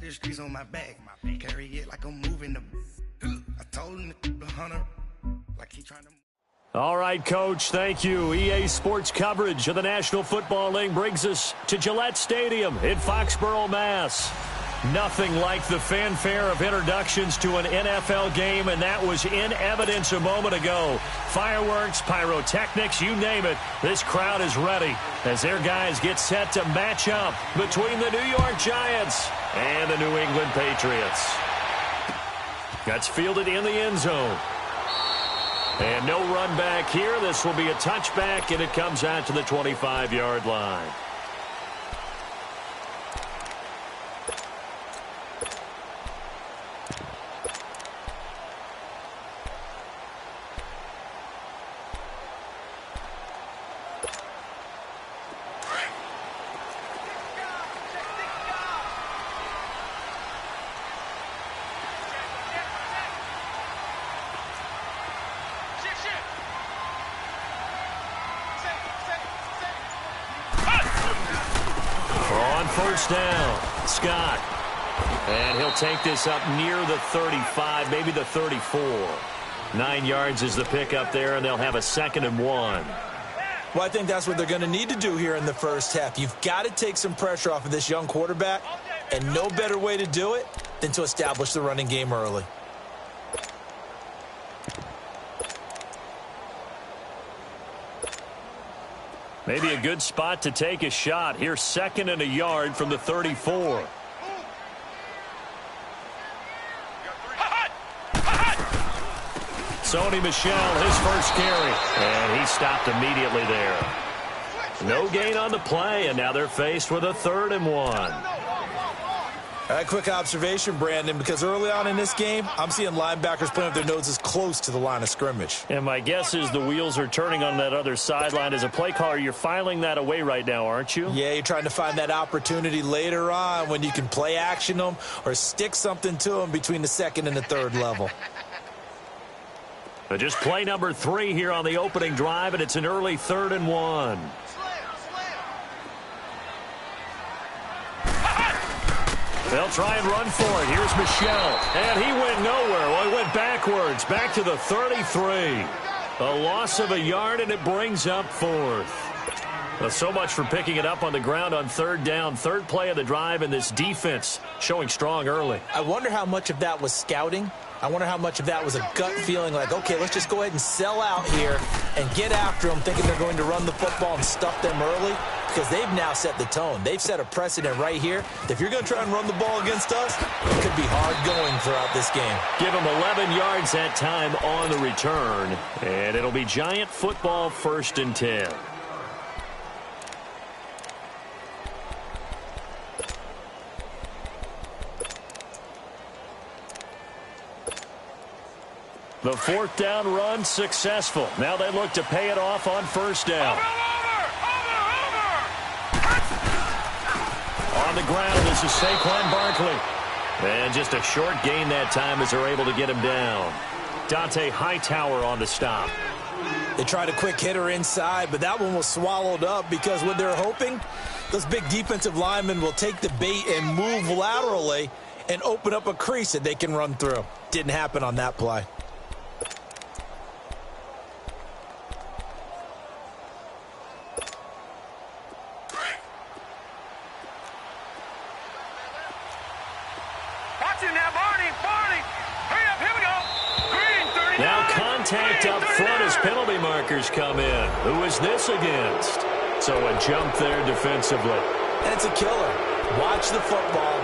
the streets on my back. Carry it like I'm moving the. I told him the hunter, like he trying to. All right, Coach, thank you. EA Sports coverage of the National Football League brings us to Gillette Stadium in Foxborough, Mass. Nothing like the fanfare of introductions to an NFL game, and that was in evidence a moment ago. Fireworks, pyrotechnics, you name it. This crowd is ready as their guys get set to match up between the New York Giants and the New England Patriots. That's fielded in the end zone. And no run back here. This will be a touchback, and it comes out to the 25-yard line. First down, Scott. And he'll take this up near the 35, maybe the 34. 9 yards is the pickup there, and they'll have a 2nd and 1. Well, I think that's what they're going to need to do here in the first half. You've got to take some pressure off of this young quarterback, and no better way to do it than to establish the running game early. Maybe a good spot to take a shot. Here's 2nd and a yard from the 34. Sony Michel, his first carry. And he stopped immediately there. No gain on the play, and now they're faced with a 3rd and 1. A quick observation, Brandon, because early on in this game, I'm seeing linebackers playing with their noses close to the line of scrimmage. And my guess is the wheels are turning on that other sideline. As a play caller, you're filing that away right now, aren't you? Yeah, you're trying to find that opportunity later on when you can play action them or stick something to them between the 2nd and the 3rd level. But just play number 3 here on the opening drive, and it's an early 3rd and 1. They'll try and run for it. Here's Michel. And he went nowhere. Well, he went backwards. Back to the 33. A loss of a yard, and it brings up 4th. Well, so much for picking it up on the ground on 3rd down. 3rd play of the drive, and this defense showing strong early. I wonder how much of that was scouting. I wonder how much of that was a gut feeling like, okay, let's just go ahead and sell out here and get after them, thinking they're going to run the football and stuff them early, because they've now set the tone. They've set a precedent right here. If you're going to try and run the ball against us, it could be hard going throughout this game. Give them 11 yards that time on the return, and it'll be Giant football 1st and 10. The 4th down run successful. Now they look to pay it off on 1st down. On the ground, this is Saquon Barkley. And just a short gain that time as they're able to get him down. Dante Hightower on the stop. They tried a quick hitter inside, but that one was swallowed up because what they're hoping, those big defensive linemen will take the bait and move laterally and open up a crease that they can run through. Didn't happen on that play. Now contact up front as penalty markers come in. Who is this against? So a jump there defensively. And it's a killer. Watch the football.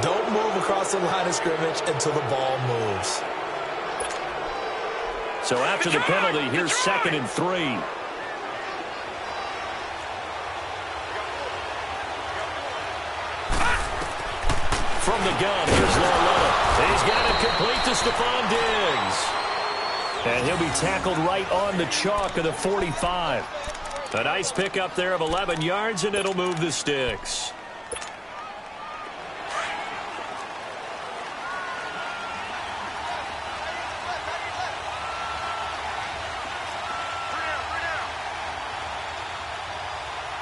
Don't move across the line of scrimmage until the ball moves. So after the penalty, here's 2nd and 3. From the gun, here's Loretta. He's got it complete to Stephon Diggs. And he'll be tackled right on the chalk of the 45. A nice pickup there of 11 yards, and it'll move the sticks.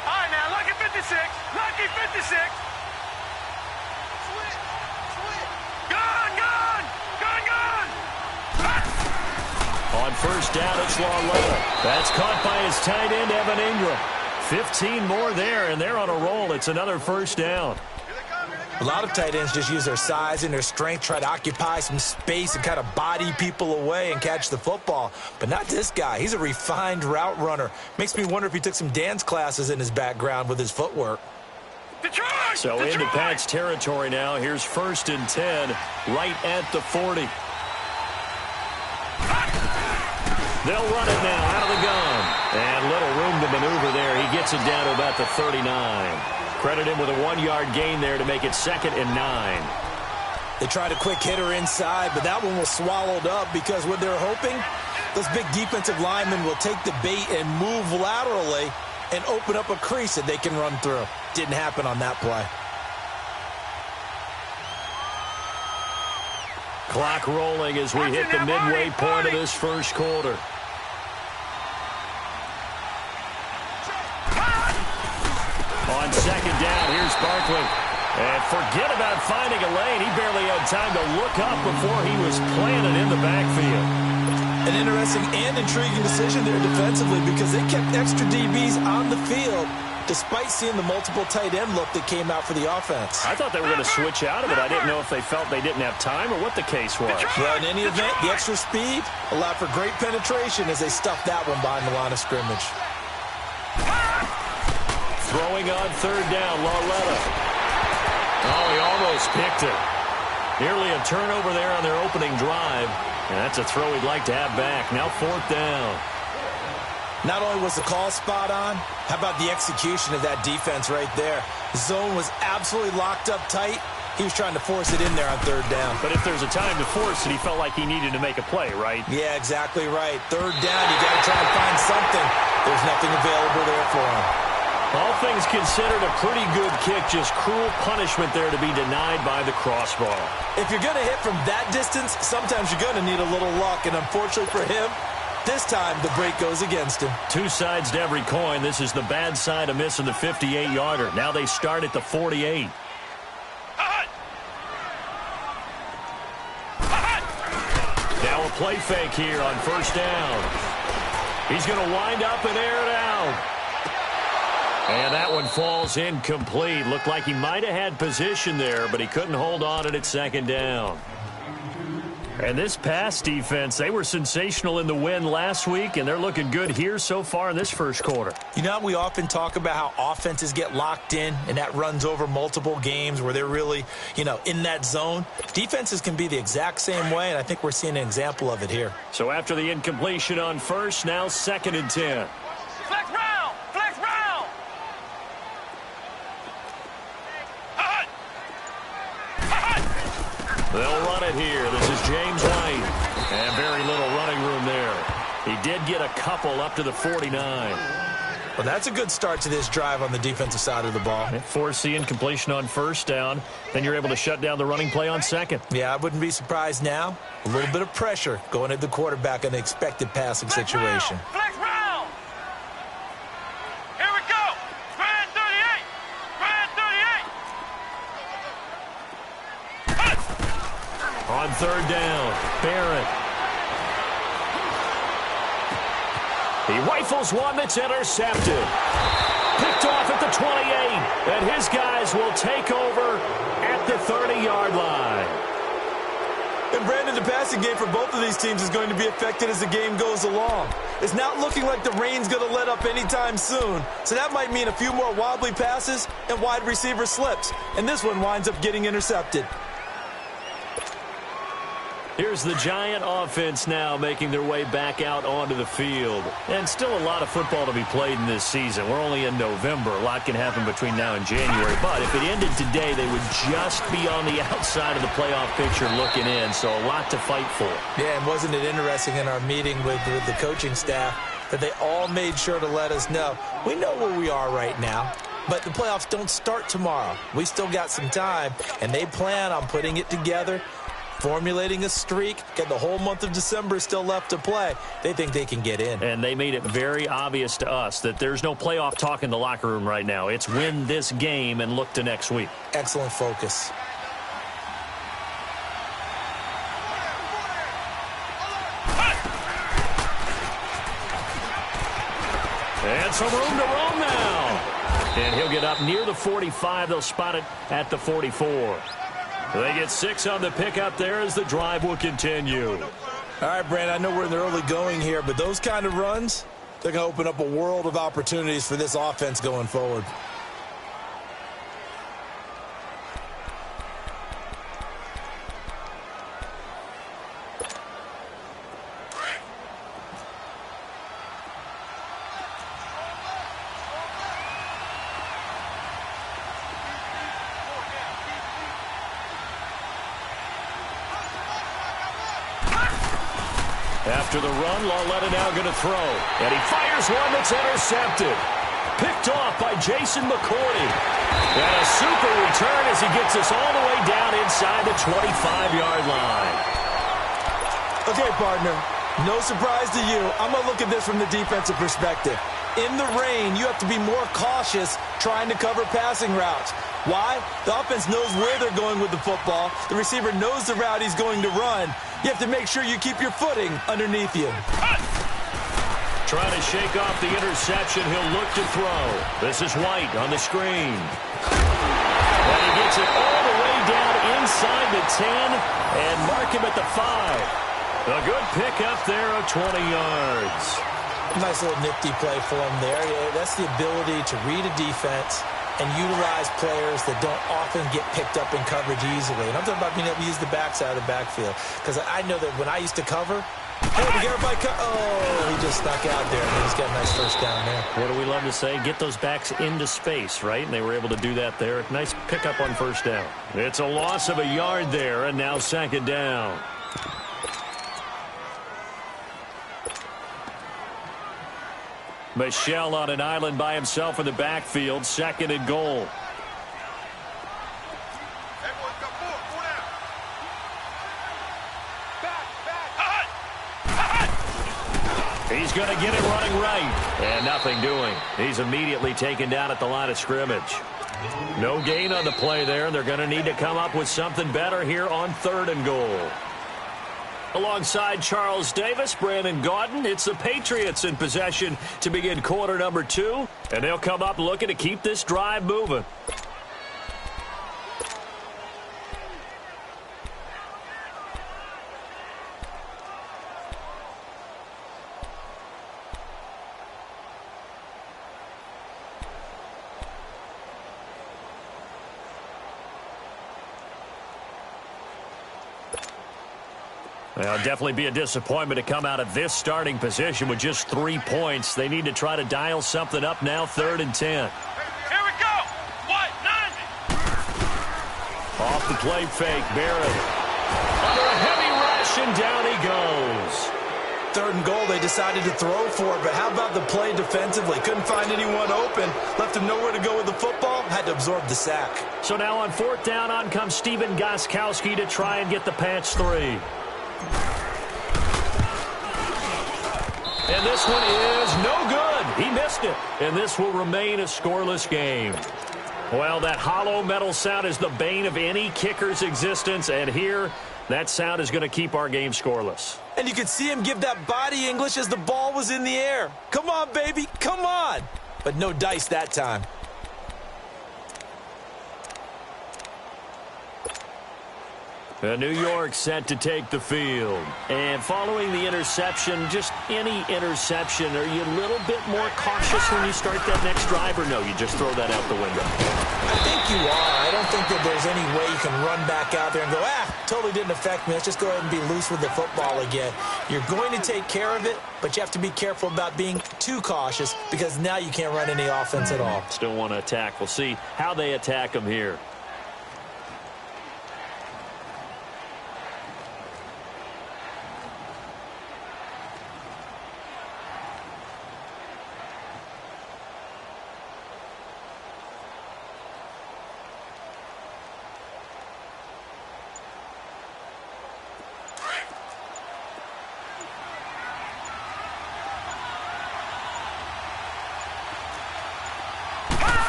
All right, now, lucky 56. Lucky 56. first down, it's Lauletta. That's caught by his tight end, Evan Ingram. 15 more there, and they're on a roll. It's another first down. A lot of tight ends just use their size and their strength, try to occupy some space and kind of body people away and catch the football. But not this guy. He's a refined route runner. Makes me wonder if he took some dance classes in his background with his footwork. So into Pat's territory now. Here's 1st and 10, right at the 40. They'll run it now out of the gun. And little room to maneuver there. He gets it down to about the 39. Credit him with a 1-yard gain there to make it 2nd and 9. They tried a quick hitter inside, but that one was swallowed up because what they're hoping, those big defensive linemen will take the bait and move laterally and open up a crease that they can run through. Didn't happen on that play. Clock rolling as we hit the midway point of this first quarter. On 2nd down, here's Barkley. And forget about finding a lane. He barely had time to look up before he was planted in the backfield. An interesting and intriguing decision there defensively because they kept extra DBs on the field despite seeing the multiple tight end look that came out for the offense. I thought they were going to switch out of it. I didn't know if they felt they didn't have time or what the case was. Well, in any event, the extra speed allowed for great penetration as they stuffed that one behind the line of scrimmage. Throwing on 3rd down, Lauletta. Oh, he almost picked it. Nearly a turnover there on their opening drive. And that's a throw he'd like to have back. Now 4th down. Not only was the call spot on, how about the execution of that defense right there? The zone was absolutely locked up tight. He was trying to force it in there on 3rd down. But if there's a time to force it, he felt like he needed to make a play, right? Yeah, exactly right. 3rd down, you got to try and find something. There's nothing available there for him. All things considered, a pretty good kick. Just cruel punishment there to be denied by the crossbar. If you're going to hit from that distance, sometimes you're going to need a little luck. And unfortunately for him, this time the break goes against him. Two sides to every coin. This is the bad side of missing the 58-yarder. Now they start at the 48. Now a play fake here on 1st down. He's going to wind up and air it out. And that one falls incomplete. Looked like he might have had position there, but he couldn't hold on it at 2nd down. And this pass defense, they were sensational in the win last week, and they're looking good here so far in this first quarter. You know, we often talk about how offenses get locked in, and that runs over multiple games where they're really, in that zone. Defenses can be the exact same way, and I think we're seeing an example of it here. So after the incompletion on 1st, now 2nd and 10. Flex round! Flex round! They'll run it here. This is James White. And very little running room there. He did get a couple up to the 49. Well, that's a good start to this drive on the defensive side of the ball. Force the incompletion on 1st down. Then you're able to shut down the running play on 2nd. Yeah, I wouldn't be surprised now. A little bit of pressure going at the quarterback in an expected passing situation. Flex round! Here we go! Spread 38! Spread 38! On 3rd down, Barrett. He rifles one that's intercepted. Picked off at the 28. And his guys will take over at the 30-yard line. And Brandon, the passing game for both of these teams is going to be affected as the game goes along. It's not looking like the rain's going to let up anytime soon. So that might mean a few more wobbly passes and wide receiver slips. And this one winds up getting intercepted. Here's the Giant offense now making their way back out onto the field. And still a lot of football to be played in this season. We're only in November. A lot can happen between now and January. But if it ended today, they would just be on the outside of the playoff picture looking in. So a lot to fight for. Yeah, and wasn't it interesting in our meeting with the coaching staff that they all made sure to let us know, we know where we are right now. But the playoffs don't start tomorrow. We still got some time, and they plan on putting it together, formulating a streak, get the whole month of December still left to play. They think they can get in. And they made it very obvious to us that there's no playoff talk in the locker room right now. It's win this game and look to next week. Excellent focus. And some room to roam now. And he'll get up near the 45. They'll spot it at the 44. They get 6 on the pickup there as the drive will continue. All right, Brandon, I know we're in the early going here, but those kind of runs, they're going to open up a world of opportunities for this offense going forward. After the run, Lauletta now going to throw. And he fires one that's intercepted. Picked off by Jason McCourty. And a super return as he gets us all the way down inside the 25-yard line. Okay, partner, no surprise to you. I'm going to look at this from the defensive perspective. In the rain, you have to be more cautious trying to cover passing routes. Why? The offense knows where they're going with the football. The receiver knows the route he's going to run. You have to make sure you keep your footing underneath you. Trying to shake off the interception. He'll look to throw. This is White on the screen. And he gets it all the way down inside the 10 and mark him at the 5. A good pickup there of 20 yards. Nice little nifty play for him there. That's the ability to read a defense and utilize players that don't often get picked up in coverage easily. And I'm talking about being able to use the backside of the backfield. Because I know that when I used to cover, hey, we get everybody he just snuck out there, and he's got a nice first down there. What do we love to say? Get those backs into space, right? And they were able to do that there. Nice pickup on first down. It's a loss of a yard there, and now second down. Michelle on an island by himself in the backfield, second and goal. He's going to get it running right. And nothing doing. He's immediately taken down at the line of scrimmage. No gain on the play there. They're going to need to come up with something better here on third and goal. Alongside Charles Davis, Brandon Gaudin, it's the Patriots in possession to begin quarter number 2. And they'll come up looking to keep this drive moving. Well, definitely be a disappointment to come out of this starting position with just 3 points. They need to try to dial something up now, third and 10. Here we go. What? 90. Off the play fake, Barrett. Under a heavy rush, and down he goes. Third and goal, they decided to throw for it, but how about the play defensively? Couldn't find anyone open. Left him nowhere to go with the football. Had to absorb the sack. So now on fourth down, on comes Steven Gostkowski to try and get the patch 3. And this one is no good. He missed it. And this will remain a scoreless game. Well, that hollow metal sound is the bane of any kicker's existence. And here, that sound is going to keep our game scoreless. And you could see him give that body English as the ball was in the air. Come on, baby. Come on. But no dice that time. New York set to take the field. And following the interception, just any interception, are you a little bit more cautious when you start that next drive, or no, you just throw that out the window? I think you are. I don't think that there's any way you can run back out there and go, totally didn't affect me. Let's just go ahead and be loose with the football again. You're going to take care of it, but you have to be careful about being too cautious because now you can't run any offense at all. Still want to attack. We'll see how they attack them here.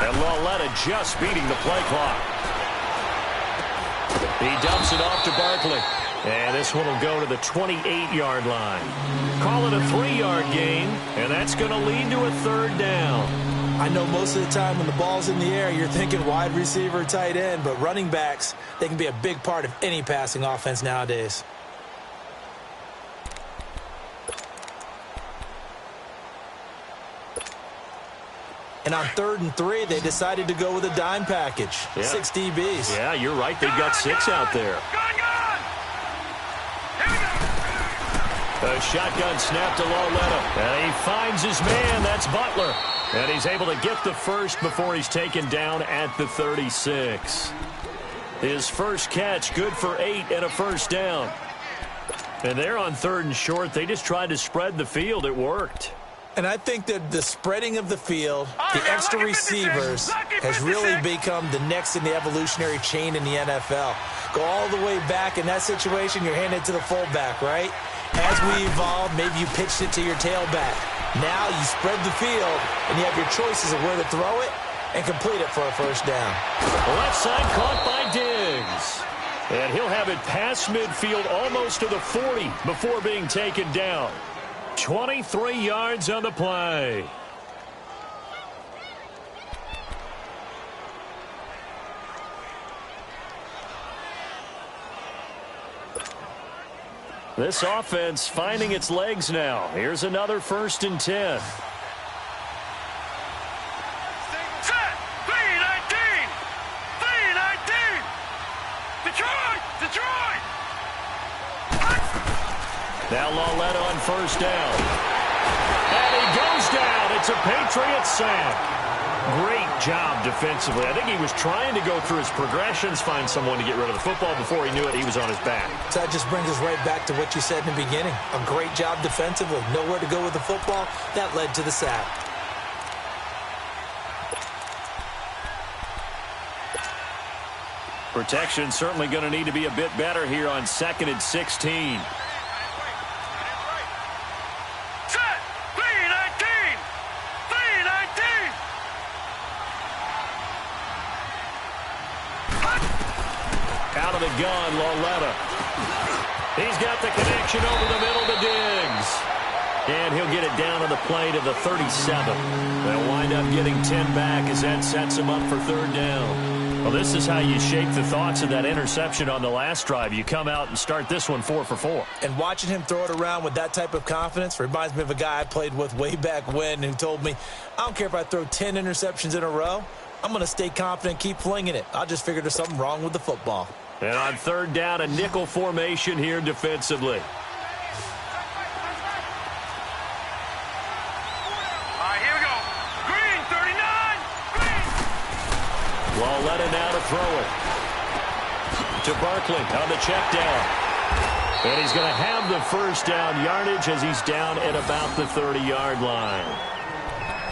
And Lauletta just beating the play clock. He dumps it off to Barkley. And this one will go to the 28-yard line. Call it a 3-yard gain, and that's going to lead to a third down. I know most of the time when the ball's in the air, you're thinking wide receiver, tight end, but running backs, they can be a big part of any passing offense nowadays. And on 3rd and 3, they decided to go with a dime package. Yeah. 6 DBs. Yeah, you're right. They've got 6 out there. A shotgun snap to Lauletta. And he finds his man. That's Butler. And he's able to get the first before he's taken down at the 36. His first catch, good for 8 and a first down. And they're on 3rd and short. They just tried to spread the field. It worked. And I think that the spreading of the field, the extra receivers, has really become the next in the evolutionary chain in the NFL. Go all the way back. In that situation, you're handed to the fullback, right? As we evolve, maybe you pitched it to your tailback. Now you spread the field, and you have your choices of where to throw it and complete it for a first down. Left side caught by Diggs. And he'll have it past midfield almost to the 40 before being taken down. 23 yards on the play. This offense finding its legs now. Here's another 1st and 10. Now Lauletta on 1st down. And he goes down. It's a Patriots sack. Great job defensively. I think he was trying to go through his progressions, find someone to get rid of the football. Before he knew it, he was on his back. So that just brings us right back to what you said in the beginning. A great job defensively. Nowhere to go with the football. That led to the sack. Protection certainly going to need to be a bit better here on 2nd and 16. Out of the gun, Lauletta. He's got the connection over the middle to Diggs. And he'll get it down on the play to the 37. They'll wind up getting 10 back as that sets him up for 3rd down. Well, this is how you shake the thoughts of that interception on the last drive. You come out and start this one 4 for 4. And watching him throw it around with that type of confidence reminds me of a guy I played with way back when who told me, I don't care if I throw 10 interceptions in a row. I'm going to stay confident, keep flinging it. I'll just figure there's something wrong with the football. And on 3rd down, a nickel formation here defensively. Lauletta now to throw it. To Barkley on the check down. And he's going to have the first down yardage as he's down at about the 30-yard line.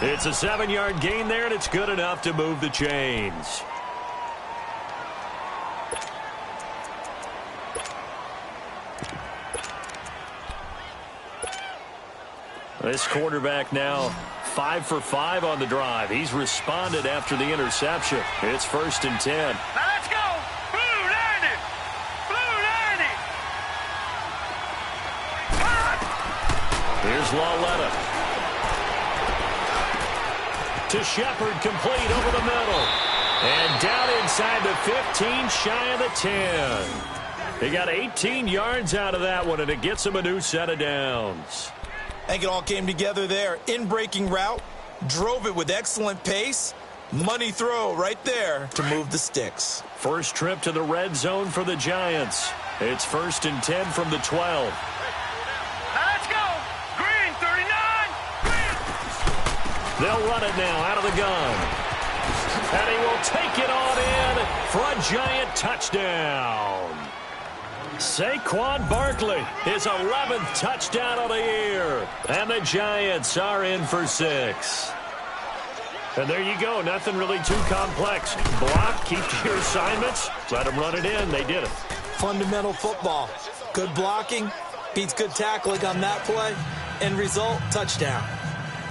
It's a 7-yard gain there, and it's good enough to move the chains. This quarterback now 5 for 5 on the drive. He's responded after the interception. It's 1st and 10. Now let's go. Blue 90. Blue 90. Here's Lauletta. To Shepard, complete over the middle. And down inside the 15, shy of the 10. They got 18 yards out of that one, and it gets them a new set of downs. I think it all came together there. In-breaking route, drove it with excellent pace. Money throw right there to move the sticks. First trip to the red zone for the Giants. It's 1st and 10 from the 12. Now let's go. Green 39. Green. They'll run it now out of the gun. And he will take it on in for a Giant touchdown. Saquon Barkley, his 11th touchdown of the year. And the Giants are in for 6. And there you go. Nothing really too complex. Block, keep to your assignments, let them run it in. They did it. Fundamental football. Good blocking beats good tackling on that play. End result, touchdown.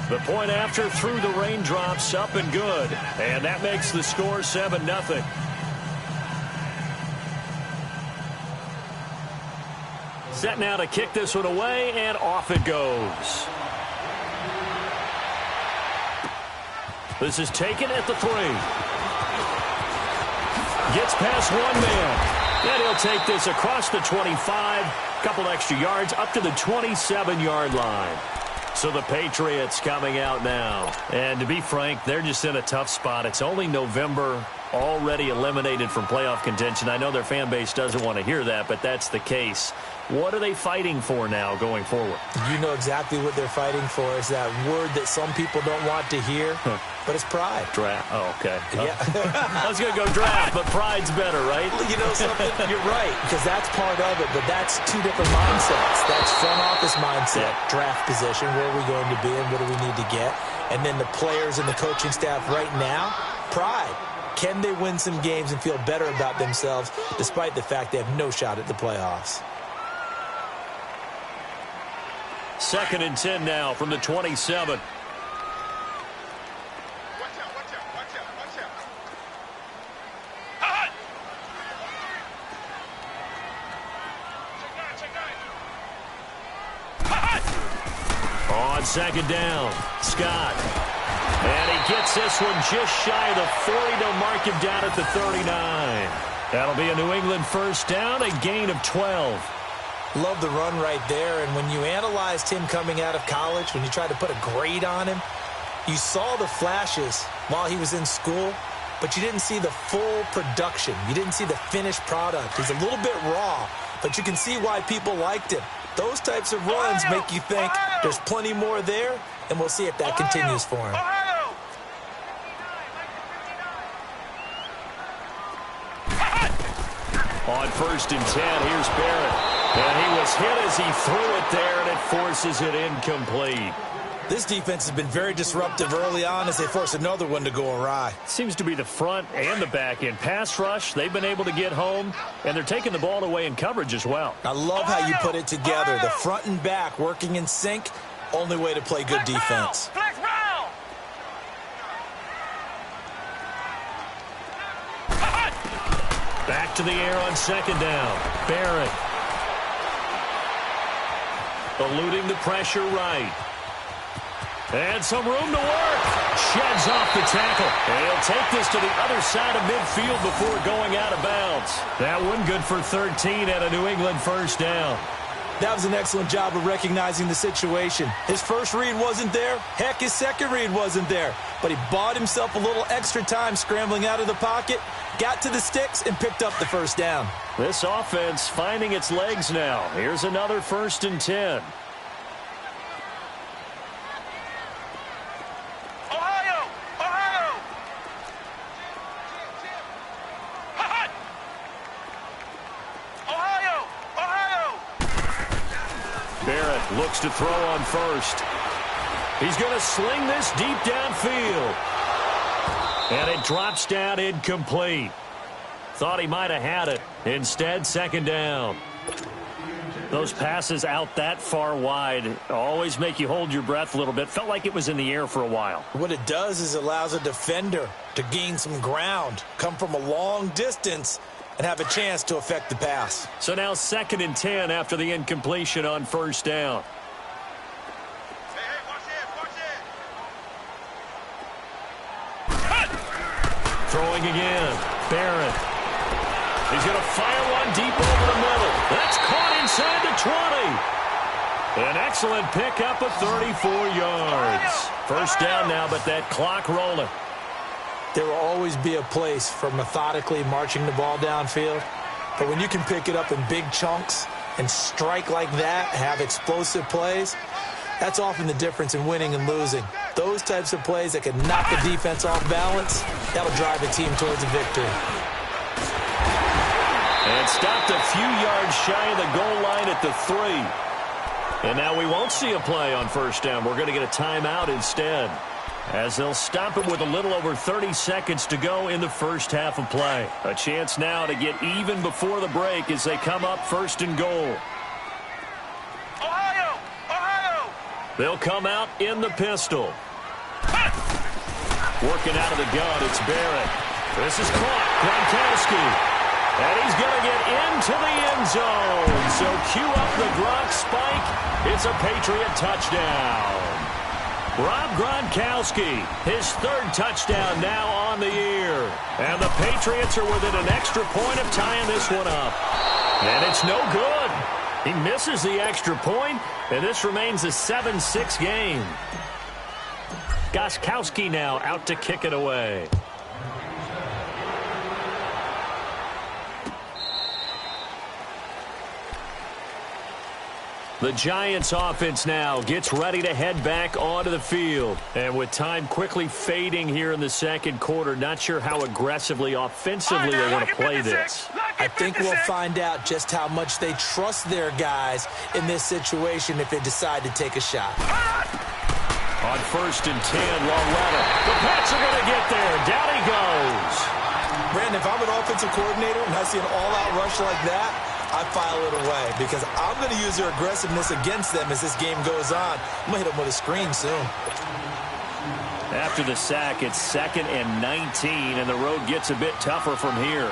The point after through the raindrops, up and good. And that makes the score 7-0. Set now to kick this one away, and off it goes. This is taken at the 3. Gets past one man. And he'll take this across the 25. Couple extra yards up to the 27-yard line. So the Patriots coming out now. And to be frank, they're just in a tough spot. It's only November, already eliminated from playoff contention. I know their fan base doesn't want to hear that, but that's the case. What are they fighting for now going forward? You know exactly what they're fighting for. Is that word that some people don't want to hear, but it's pride. Draft. Oh, okay. Yeah. I was going to go draft, but pride's better, right? You know something? You're right, because that's part of it, but that's two different mindsets. That's front office mindset, draft position, where are we going to be and what do we need to get? And then the players and the coaching staff right now, pride. Can they win some games and feel better about themselves despite the fact they have no shot at the playoffs? 2nd and 10 now from the 27. On 2nd down, Scott. And he gets this one just shy of the 40. They'll mark him down at the 39. That'll be a New England first down, a gain of 12. Love the run right there, and when you analyzed him coming out of college, when you tried to put a grade on him, you saw the flashes while he was in school, but you didn't see the full production. You didn't see the finished product. He's a little bit raw, but you can see why people liked him. Those types of runs make you think there's plenty more there, and we'll see if that continues for him. On 1st and 10, here's Barrett. And he was hit as he threw it there, and it forces it incomplete. This defense has been very disruptive early on as they force another one to go awry. Seems to be the front and the back end. Pass rush, they've been able to get home, and they're taking the ball away in coverage as well. I love how you put it together. The front and back working in sync, only way to play good defense. Back to the air on 2nd down. Barrett. Eluding the pressure right. And some room to work. Sheds off the tackle. And he'll take this to the other side of midfield before going out of bounds. That one good for 13 and a New England first down. That was an excellent job of recognizing the situation. His first read wasn't there. Heck, his second read wasn't there. But he bought himself a little extra time scrambling out of the pocket, got to the sticks, and picked up the first down. This offense finding its legs now. Here's another 1st and 10. Barrett looks to throw on 1st. He's going to sling this deep downfield. And it drops down incomplete. Thought he might have had it. Instead, 2nd down. Those passes out that far wide always make you hold your breath a little bit. Felt like it was in the air for a while. What it does is it allows a defender to gain some ground, come from a long distance, and have a chance to affect the pass. So now 2nd and 10 after the incompletion on 1st down. Throwing again. Barrett. He's going to fire one deep over the middle. That's caught inside the 20. An excellent pickup of 34 yards. First down now, but that clock rolling. There will always be a place for methodically marching the ball downfield. But when you can pick it up in big chunks and strike like that, have explosive plays, that's often the difference in winning and losing. Those types of plays that can knock the defense off balance, that'll drive a team towards a victory. And stopped a few yards shy of the goal line at the 3. And now we won't see a play on 1st down. We're going to get a timeout instead, as they'll stop it with a little over 30 seconds to go in the first half of play. A chance now to get even before the break as they come up 1st and goal. Ohio! Ohio! They'll come out in the pistol. Working out of the gun, it's Barrett. This is caught. Gronkowski. And he's going to get into the end zone. So cue up the Gronk spike. It's a Patriot touchdown. Rob Gronkowski, his third touchdown now on the year. And the Patriots are within an extra point of tying this one up. And it's no good. He misses the extra point, and this remains a 7-6 game. Gronkowski now out to kick it away. The Giants offense now gets ready to head back onto the field. And with time quickly fading here in the second quarter, not sure how aggressively, offensively they want to play this. I think we'll find out just how much they trust their guys in this situation if they decide to take a shot. On 1st and 10, Loletta. The Pats are going to get there. Down he goes. Brandon, if I'm an offensive coordinator and I see an all-out rush like that, I file it away because I'm going to use their aggressiveness against them as this game goes on. I'm going to hit them with a screen soon. After the sack, it's 2nd and 19, and the road gets a bit tougher from here.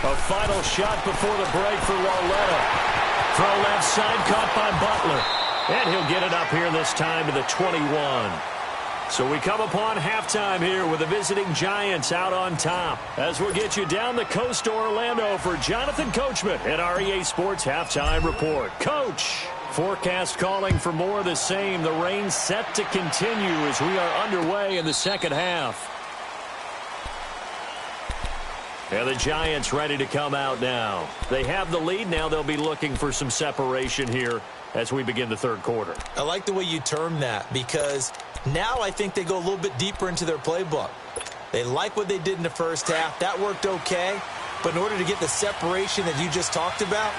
A final shot before the break for Loletta. Throw left side, caught by Butler. And he'll get it up here this time to the 21. So we come upon halftime here with the visiting Giants out on top. As we'll get you down the coast to Orlando for Jonathan Coachman at our EA Sports Halftime Report. Coach, forecast calling for more of the same. The rain set to continue as we are underway in the second half. And the Giants ready to come out now. They have the lead. Now they'll be looking for some separation here as we begin the third quarter. I like the way you termed that because now I think they go a little bit deeper into their playbook. They like what they did in the first half. That worked okay. But in order to get the separation that you just talked about,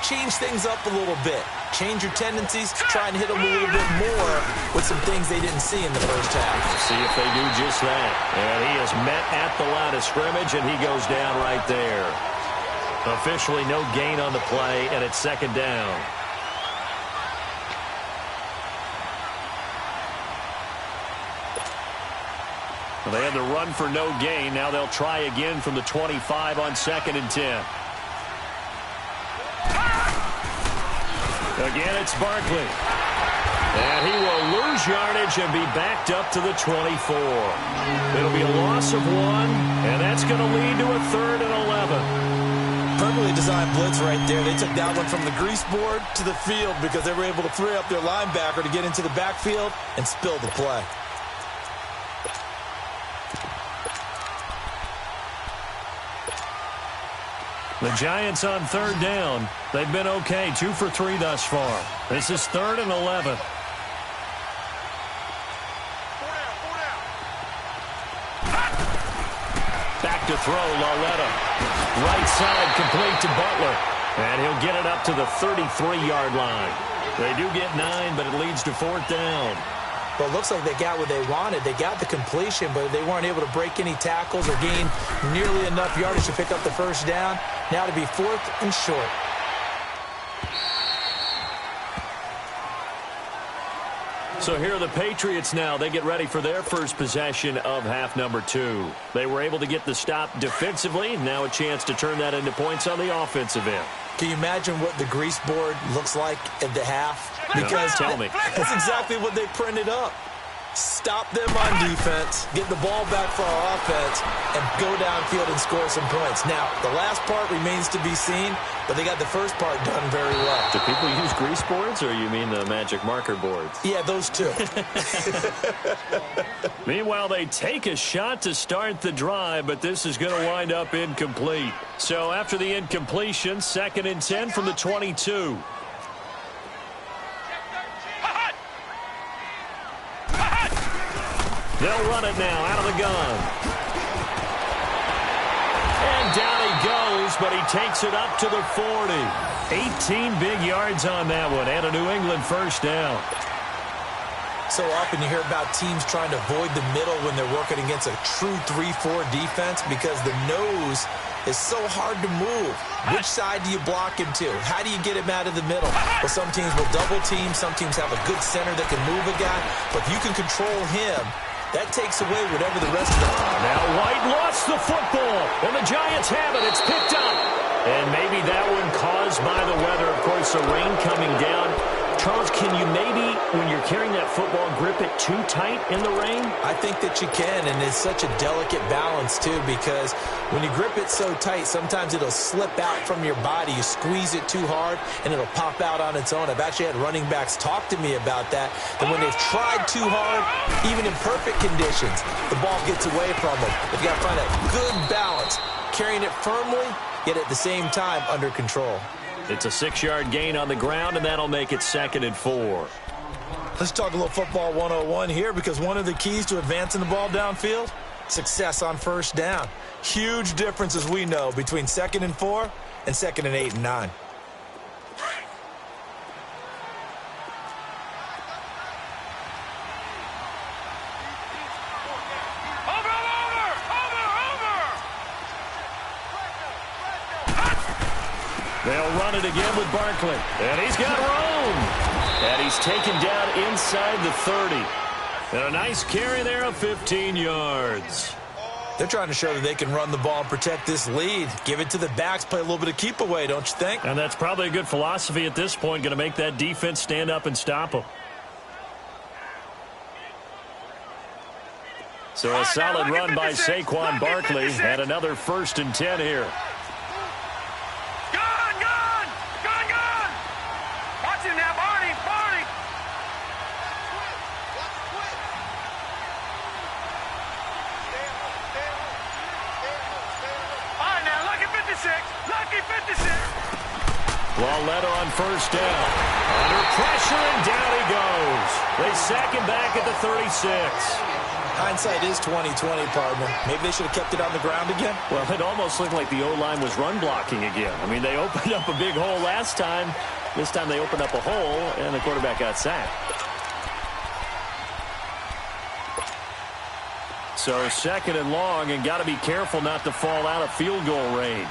change things up a little bit. Change your tendencies, try and hit them a little bit more with some things they didn't see in the first half. See if they do just that. And he is met at the line of scrimmage, and he goes down right there. Officially no gain on the play, and it's 2nd down. Well, they had the run for no gain. Now they'll try again from the 25 on 2nd and 10. Again, it's Barkley. And he will lose yardage and be backed up to the 24. It'll be a loss of 1, and that's going to lead to a 3rd and 11. Perfectly designed blitz right there. They took that one from the grease board to the field because they were able to free up their linebacker to get into the backfield and spill the play. The Giants on 3rd down. They've been okay, 2 for 3 thus far. This is 3rd and 11. Back to throw, Loletta. Right side complete to Butler. And he'll get it up to the 33-yard line. They do get 9, but it leads to 4th down. Well, it looks like they got what they wanted. They got the completion, but they weren't able to break any tackles or gain nearly enough yardage to pick up the first down. Now to be 4th and short. So here are the Patriots now. They get ready for their first possession of half number 2. They were able to get the stop defensively. Now a chance to turn that into points on the offensive end. Can you imagine what the grease board looks like at the half? Because tell me. That's exactly what they printed up. Stop them on defense, get the ball back for our offense, and go downfield and score some points. Now, the last part remains to be seen, but they got the first part done very well. Do people use grease boards, or you mean the magic marker boards? Yeah, those two. Meanwhile, they take a shot to start the drive, but this is going to wind up incomplete. So after the incompletion, 2nd and 10 from the 22. They'll run it now out of the gun. And down he goes, but he takes it up to the 40. 18 big yards on that one, and a New England first down. So often you hear about teams trying to avoid the middle when they're working against a true 3-4 defense because the nose is so hard to move. Which side do you block him to? How do you get him out of the middle? Well, some teams will double team. Some teams have a good center that can move a guy. But if you can control him, that takes away whatever the rest of them. Now White lost the football, and the Giants have it. It's picked up. And maybe that one caused by the weather. Of course, the rain coming down. Charles, can you maybe, when you're carrying that football, grip it too tight in the rain? I think that you can, and it's such a delicate balance, too, because when you grip it so tight, sometimes it'll slip out from your body. You squeeze it too hard, and it'll pop out on its own. I've actually had running backs talk to me about that, that when they've tried too hard, even in perfect conditions, the ball gets away from them. They've got to find that good balance, carrying it firmly, yet at the same time under control. It's a 6-yard gain on the ground, and that'll make it 2nd and 4. Let's talk a little football 101 here, because one of the keys to advancing the ball downfield, success on first down. Huge difference, as we know, between 2nd and 4 and 2nd and 8 and 9. They'll run it again with Barkley. And he's got room. And he's taken down inside the 30. And a nice carry there of 15 yards. They're trying to show that they can run the ball and protect this lead. Give it to the backs, play a little bit of keep away, don't you think? And that's probably a good philosophy at this point, going to make that defense stand up and stop them. So a solid run by Saquon Barkley and another 1st and 10 here. Loletta on first down. Under pressure, and down he goes. They sack him back at the 36. Hindsight is 20/20, partner. Maybe they should have kept it on the ground again. Well, it almost looked like the O-line was run blocking again. I mean, they opened up a big hole last time. This time they opened up a hole, and the quarterback got sacked. So 2nd and long, and got to be careful not to fall out of field goal range.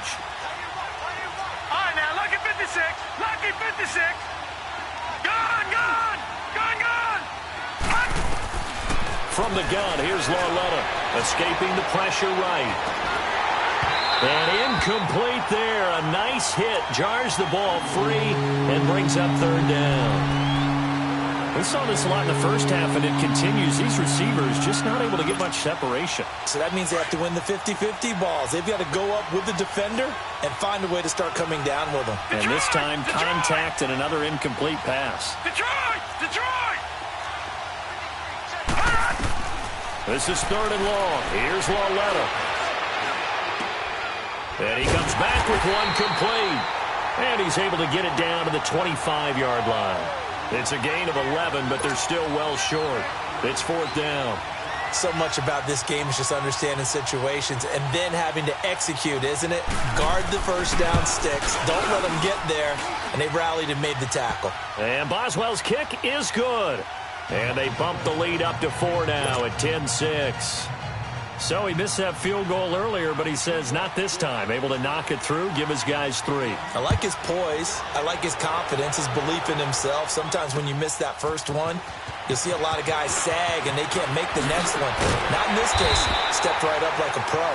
Lucky 56. Gone. From the gun, here's Loletta. Escaping the pressure right. And incomplete there. A nice hit. Jars the ball free and brings up 3rd down. We saw this a lot in the first half, and it continues. These receivers just not able to get much separation. So that means they have to win the 50-50 balls. They've got to go up with the defender and find a way to start coming down with them. And this time, contact and another incomplete pass. Detroit! This is 3rd and long. Here's Loletta. And he comes back with one complete. And he's able to get it down to the 25-yard line. It's a gain of 11, but they're still well short. It's 4th down. So much about this game is just understanding situations and then having to execute, isn't it? Guard the first down sticks. Don't let them get there. And they rallied and made the tackle. And Boswell's kick is good. And they bump the lead up to 4 now at 10-6. So he missed that field goal earlier, but he says not this time. Able to knock it through, give his guys 3. I like his poise. I like his confidence, his belief in himself. Sometimes when you miss that first one, you'll see a lot of guys sag and they can't make the next one. Not in this case. Stepped right up like a pro.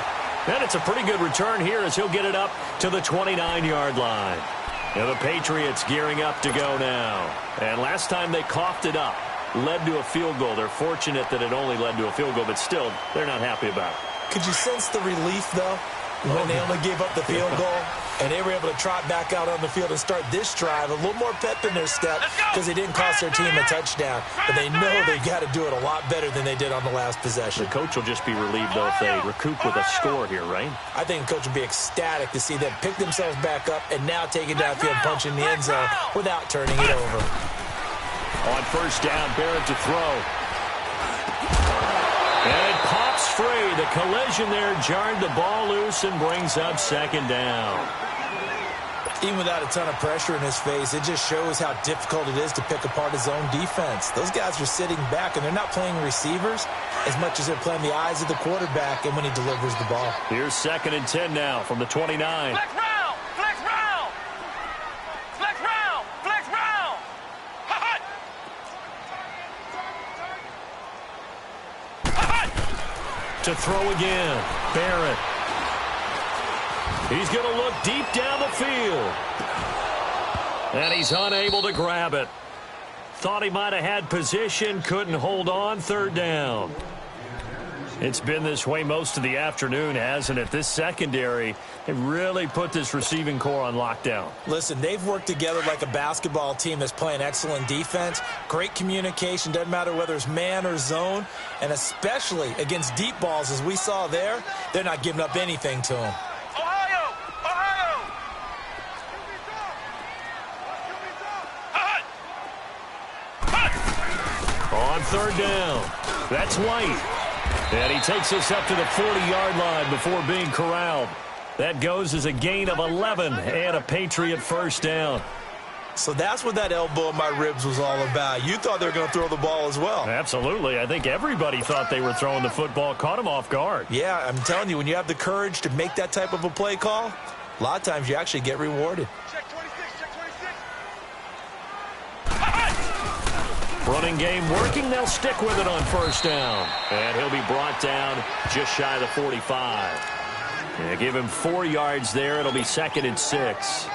And it's a pretty good return here as he'll get it up to the 29-yard line. And the Patriots gearing up to go now. And last time they coughed it up. Led to a field goal. They're fortunate that it only led to a field goal, but still, they're not happy about it. Could you sense the relief, though, when they only gave up the field goal and they were able to trot back out on the field and start this drive? A little more pep in their step because they didn't cost their team a touchdown, but they know they've got to do it a lot better than they did on the last possession. The coach will just be relieved, though, if they recoup with a score here, right? I think the coach will be ecstatic to see them pick themselves back up and now take it downfield, punch in the end zone without turning it over. On first down, Barrett to throw. And it pops free. The collision there jarred the ball loose and brings up 2nd down. Even without a ton of pressure in his face, it just shows how difficult it is to pick apart his own defense. Those guys are sitting back, and they're not playing receivers as much as they're playing the eyes of the quarterback and when he delivers the ball. Here's 2nd and 10 now from the 29. Flex round! Flex round! Flex round! Flex round! Ha-ha! Ha-ha! To throw again, Barrett. He's going to look deep down the field. And he's unable to grab it. Thought he might have had position, couldn't hold on, 3rd down. It's been this way most of the afternoon, hasn't it? This secondary, they really put this receiving core on lockdown. Listen, they've worked together like a basketball team that's playing excellent defense. Great communication, doesn't matter whether it's man or zone. And especially against deep balls, as we saw there, they're not giving up anything to them. On 3rd down, that's White. And he takes us up to the 40-yard line before being corralled. That goes as a gain of 11 and a Patriot 1st down. So that's what that elbow in my ribs was all about. You thought they were going to throw the ball as well. Absolutely. I think everybody thought they were throwing the football, caught him off guard. Yeah, I'm telling you, when you have the courage to make that type of a play call, a lot of times you actually get rewarded. Running game working. They'll stick with it on 1st down. And he'll be brought down just shy of the 45. And give him 4 yards there. It'll be 2nd and 6.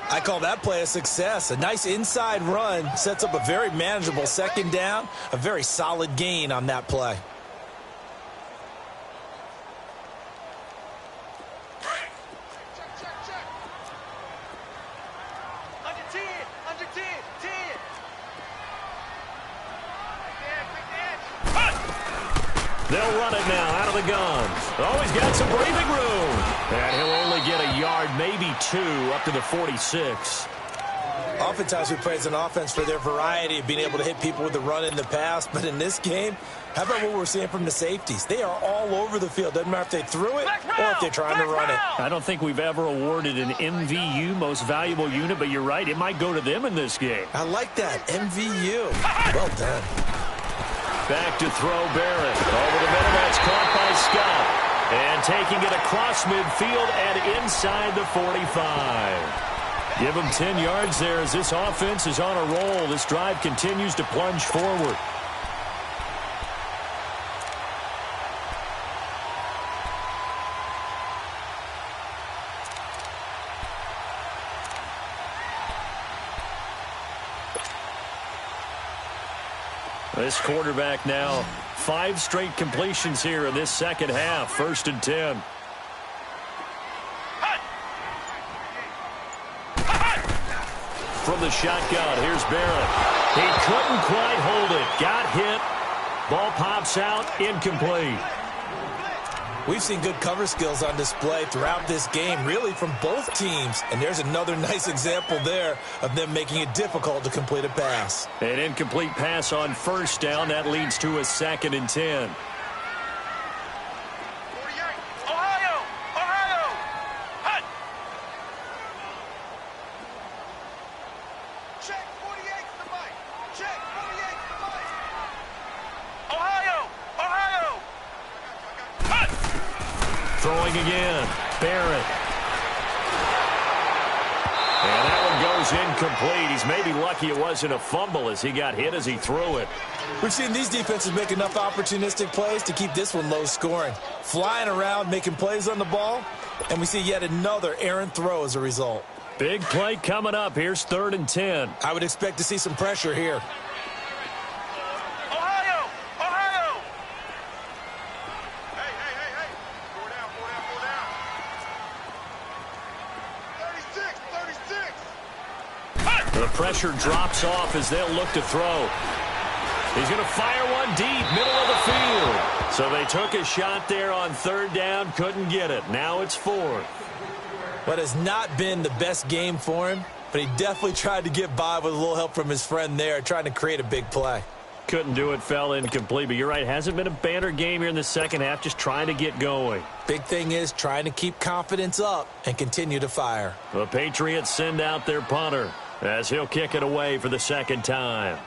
I call that play a success. A nice inside run sets up a very manageable 2nd down. A very solid gain on that play. They'll run it now out of the gun. Oh, he's got some breathing room. And he'll only get a yard, maybe 2, up to the 46. Oftentimes we praise an offense for their variety of being able to hit people with the run in the past. But in this game, how about what we're seeing from the safeties? They are all over the field. Doesn't matter if they threw it or if they're trying to run it. I don't think we've ever awarded an MVU, most valuable unit, but you're right. It might go to them in this game. I like that. MVU. Well done. Back to throw Barrett. Over the middle, that's caught by Scott. And taking it across midfield and inside the 45. Give him 10 yards there as this offense is on a roll. This drive continues to plunge forward. This quarterback now, 5 straight completions here in this 2nd half. 1st and 10. From the shotgun, here's Barrett. He couldn't quite hold it. Got hit. Ball pops out, incomplete. We've seen good cover skills on display throughout this game, really from both teams. And there's another nice example there of them making it difficult to complete a pass. An incomplete pass on 1st down. That leads to a 2nd and 10. Throwing again, Barrett. And that one goes incomplete. He's maybe lucky it wasn't a fumble as he got hit as he threw it. We've seen these defenses make enough opportunistic plays to keep this one low scoring. Flying around, making plays on the ball, and we see yet another errant throw as a result. Big play coming up. Here's 3rd and 10. I would expect to see some pressure here. The pressure drops off as they'll look to throw. He's going to fire one deep, middle of the field. So they took a shot there on 3rd down, couldn't get it. Now it's 4th. What has not been the best game for him, but he definitely tried to get by with a little help from his friend there, trying to create a big play. Couldn't do it, fell incomplete. But you're right, hasn't been a banner game here in the second half, just trying to get going. Big thing is trying to keep confidence up and continue to fire. The Patriots send out their punter as he'll kick it away for the second time.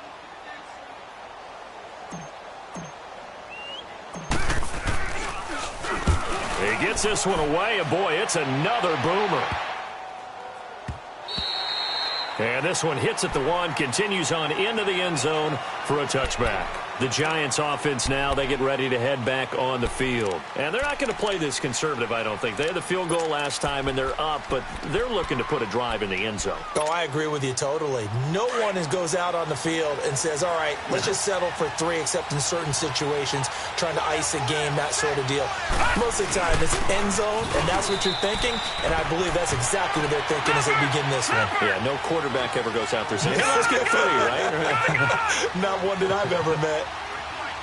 He gets this one away, and boy, it's another boomer. And this one hits at the one, continues on into the end zone for a touchback. The Giants offense now, they get ready to head back on the field. And they're not going to play this conservative, I don't think. They had the field goal last time, and they're up, but they're looking to put a drive in the end zone. Oh, I agree with you totally. No one goes out on the field and says, all right, let's just settle for 3, except in certain situations, trying to ice a game, that sort of deal. Most of the time, it's end zone, and that's what you're thinking, and I believe that's exactly what they're thinking as they begin this one. Yeah, no quarterback ever goes out there saying, hey, let's get 3, right? Not one that I've ever met.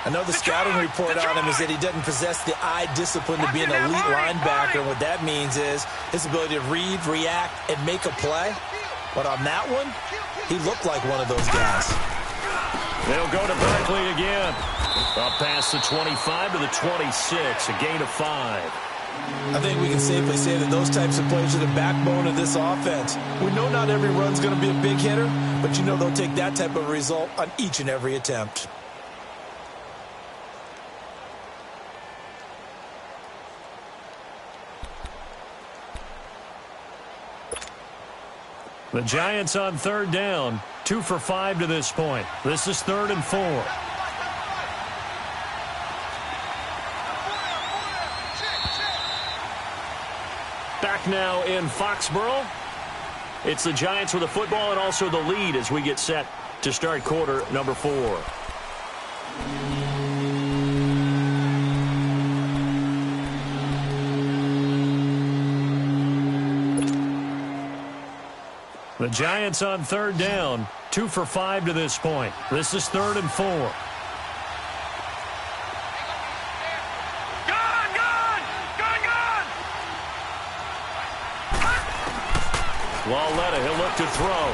I know the scouting report on him is that he doesn't possess the eye discipline to be an elite linebacker. And what that means is his ability to read, react, and make a play. But on that one, he looked like one of those guys. They'll go to Berkeley again. Up past the 25 to the 26, a gain of 5. I think we can safely say that those types of plays are the backbone of this offense. We know not every run's going to be a big hitter, but you know they'll take that type of result on each and every attempt. The Giants on 3rd down, 2 for 5 to this point. This is 3rd and 4. Back now in Foxborough. It's the Giants with the football and also the lead as we get set to start quarter number 4. The Giants on 3rd down, 2 for 5 to this point. This is 3rd and 4. Walletta, he'll look to throw.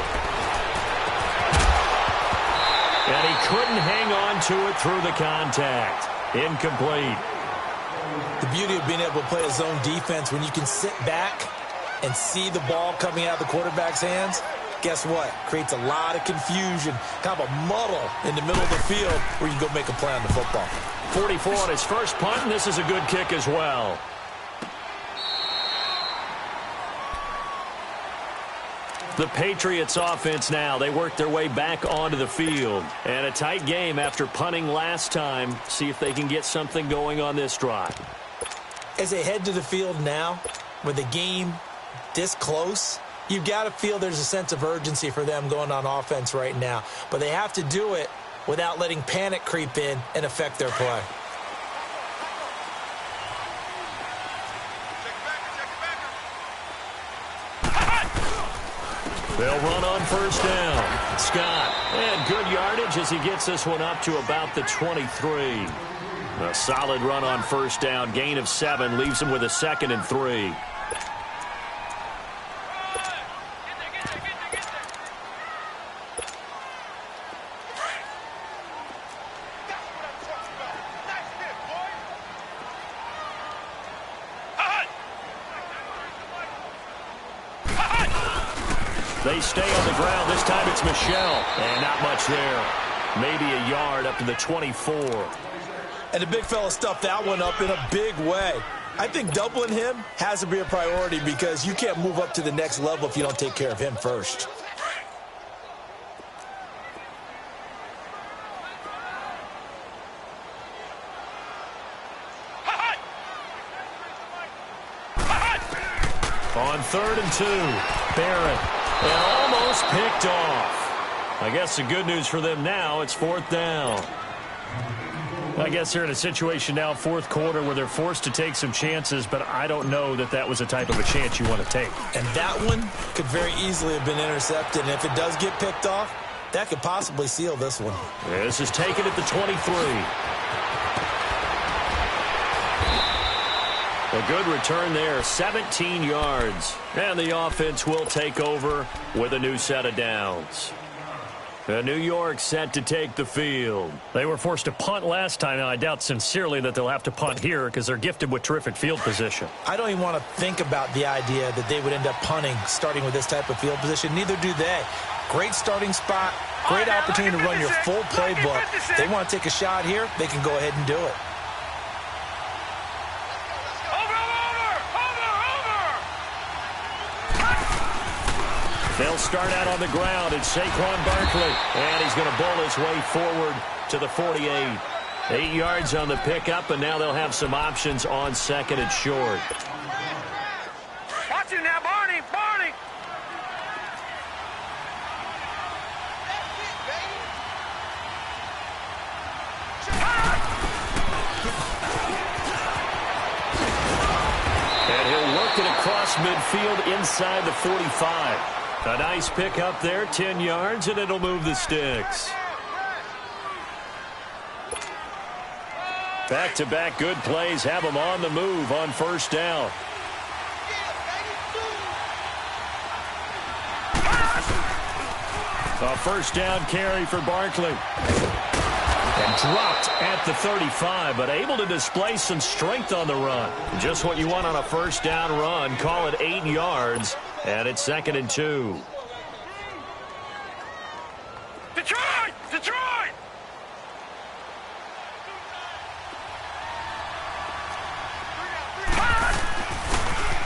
And he couldn't hang on to it through the contact. Incomplete. The beauty of being able to play a zone defense when you can sit back and see the ball coming out of the quarterback's hands, guess what? Creates a lot of confusion, kind of a muddle in the middle of the field where you can go make a play on the football. 44 on his first punt, and this is a good kick as well. The Patriots offense now, they work their way back onto the field. And a tight game after punting last time. See if they can get something going on this drive. As they head to the field now, with the game this close, you've got to feel there's a sense of urgency for them going on offense right now. But they have to do it without letting panic creep in and affect their play. They'll run on 1st down. Scott, and good yardage as he gets this one up to about the 23. A solid run on 1st down. Gain of 7 leaves him with a 2nd and 3. They stay on the ground. This time it's Michelle. And not much there. Maybe a yard up to the 24. And the big fella stuffed that one up in a big way. I think doubling him has to be a priority because you can't move up to the next level if you don't take care of him first. On 3rd and 2, Barrett. And almost picked off. I guess the good news for them now, it's 4th down. I guess they're in a situation now, 4th quarter, where they're forced to take some chances, but I don't know that that was the type of a chance you want to take. And that one could very easily have been intercepted, and if it does get picked off, that could possibly seal this one. This is taken at the 23. A good return there, 17 yards. And the offense will take over with a new set of downs. New York set to take the field. They were forced to punt last time. Now, I doubt sincerely that they'll have to punt here because they're gifted with terrific field position. I don't even want to think about the idea that they would end up punting starting with this type of field position. Neither do they. Great starting spot, great opportunity to run your full playbook. They want to take a shot here, they can go ahead and do it. They'll start out on the ground. It's Saquon Barkley, and he's going to bowl his way forward to the 48. 8 yards on the pickup, and now they'll have some options on second and short. Watch him now, Barney, Barney. And he'll work it across midfield inside the 45. A nice pick up there, 10 yards, and it'll move the sticks. Back-to-back good plays have them on the move on first down. A first down carry for Barkley. And dropped at the 35, but able to display some strength on the run. Just what you want on a first down run. Call it 8 yards, and it's 2nd and 2. Detroit! Detroit!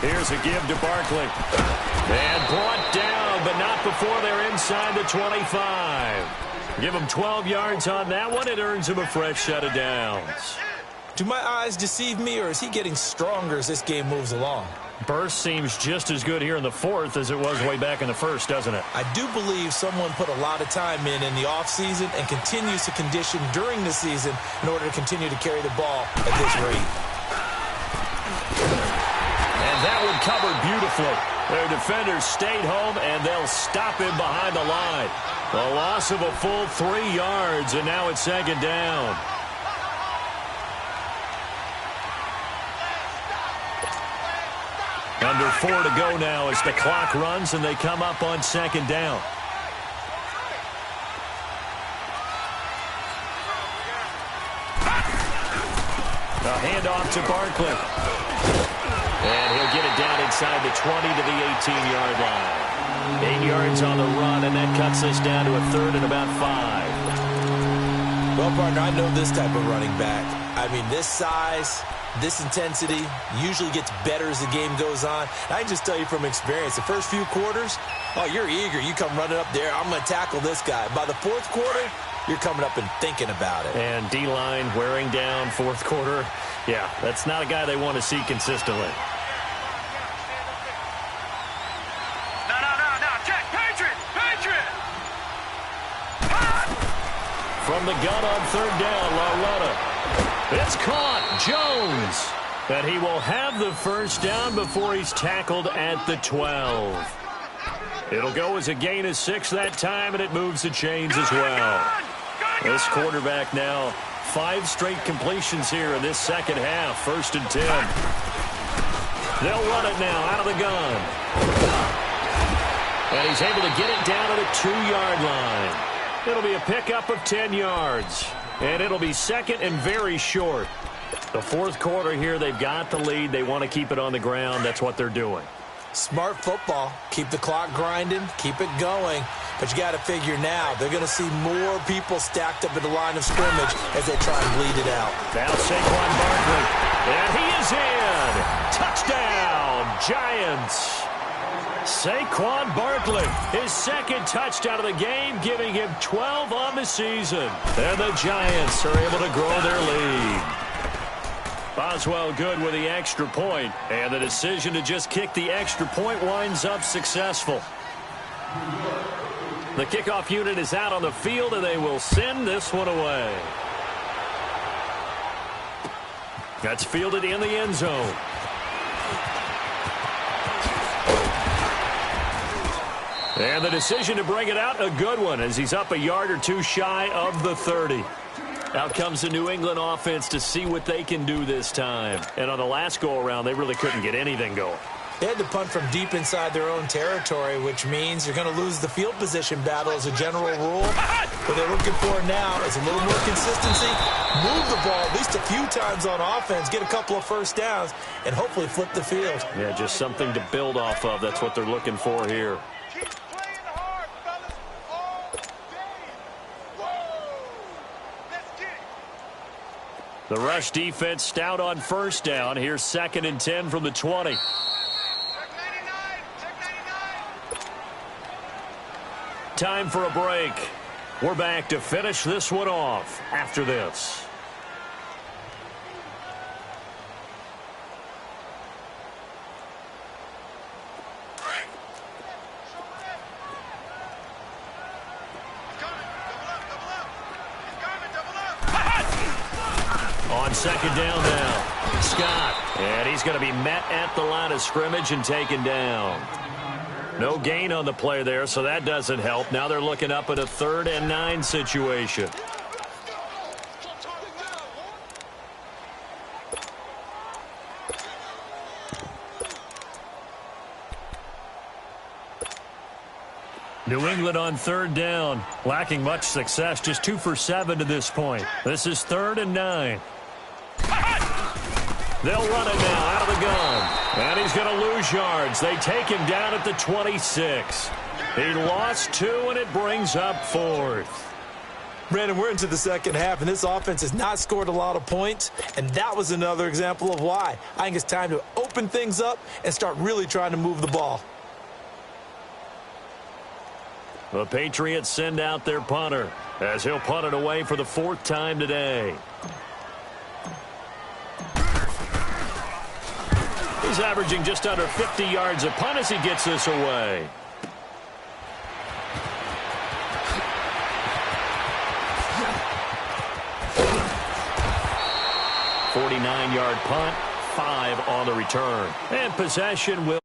Here's a give to Barkley. And brought down, but not before they're inside the 25. Give him 12 yards on that one. It earns him a fresh set of downs. Do my eyes deceive me, or is he getting stronger as this game moves along? Burst seems just as good here in the fourth as it was way back in the first, doesn't it? I do believe someone put a lot of time in the offseason and continues to condition during the season in order to continue to carry the ball at this rate. And that one covered beautifully. Their defenders stayed home, and they'll stop him behind the line. A loss of a full 3 yards, and now it's 2nd down. Under 4 to go now as the clock runs, and they come up on 2nd down. A handoff to Barkley. And he'll get it down inside the 20 to the 18-yard line. 8 yards on the run, and that cuts us down to a 3rd and about 5. Well, partner, I know this type of running back. I mean, this size, this intensity usually gets better as the game goes on. I can just tell you from experience, the first few quarters, oh, you're eager. You come running up there, I'm going to tackle this guy. By the fourth quarter, you're coming up and thinking about it. And D-line wearing down fourth quarter. Yeah, that's not a guy they want to see consistently. From the gun on 3rd down, LaRona. It's caught. Jones. And he will have the first down before he's tackled at the 12. It'll go as a gain of 6 that time, and it moves the chains as well. This quarterback now 5 straight completions here in this second half. 1st and 10. They'll run it now out of the gun. And he's able to get it down to the 2-yard line. It'll be a pickup of 10 yards. And it'll be 2nd and very short. The fourth quarter here, they've got the lead. They want to keep it on the ground. That's what they're doing. Smart football. Keep the clock grinding. Keep it going. But you got to figure now, they're going to see more people stacked up at the line of scrimmage as they try and bleed it out. Now Saquon Barkley. And he is in. Touchdown, Giants. Saquon Barkley, his 2nd touchdown of the game, giving him 12 on the season. And the Giants are able to grow their lead. Boswell good with the extra point, and the decision to just kick the extra point winds up successful. The kickoff unit is out on the field, and they will send this one away. That's fielded in the end zone. And the decision to bring it out, a good one, as he's up a yard or 2 shy of the 30. Out comes the New England offense to see what they can do this time. And on the last go-around, they really couldn't get anything going. They had to punt from deep inside their own territory, which means you're going to lose the field position battle as a general rule. What they're looking for now is a little more consistency, move the ball at least a few times on offense, get a couple of first downs, and hopefully flip the field. Yeah, just something to build off of. That's what they're looking for here. Keep playing hard, fellas, all day. Whoa! Let's get it. The rush defense stout on first down. Here's 2nd and 10 from the 20. Check 99. Check 99. Time for a break. We're back to finish this one off after this. On 2nd down now, Scott. And he's going to be met at the line of scrimmage and taken down. No gain on the play there, so that doesn't help. Now they're looking up at a 3rd and 9 situation. New England on 3rd down, lacking much success, just 2 for 7 to this point. This is 3rd and 9. They'll run it now out of the gun. And he's going to lose yards. They take him down at the 26. He lost 2, and it brings up 4th. Brandon, we're into the second half, and this offense has not scored a lot of points, and that was another example of why. I think it's time to open things up and start really trying to move the ball. The Patriots send out their punter as he'll punt it away for the 4th time today. He's averaging just under 50 yards a punt as he gets this away. .49-yard punt, 5 on the return. And possession will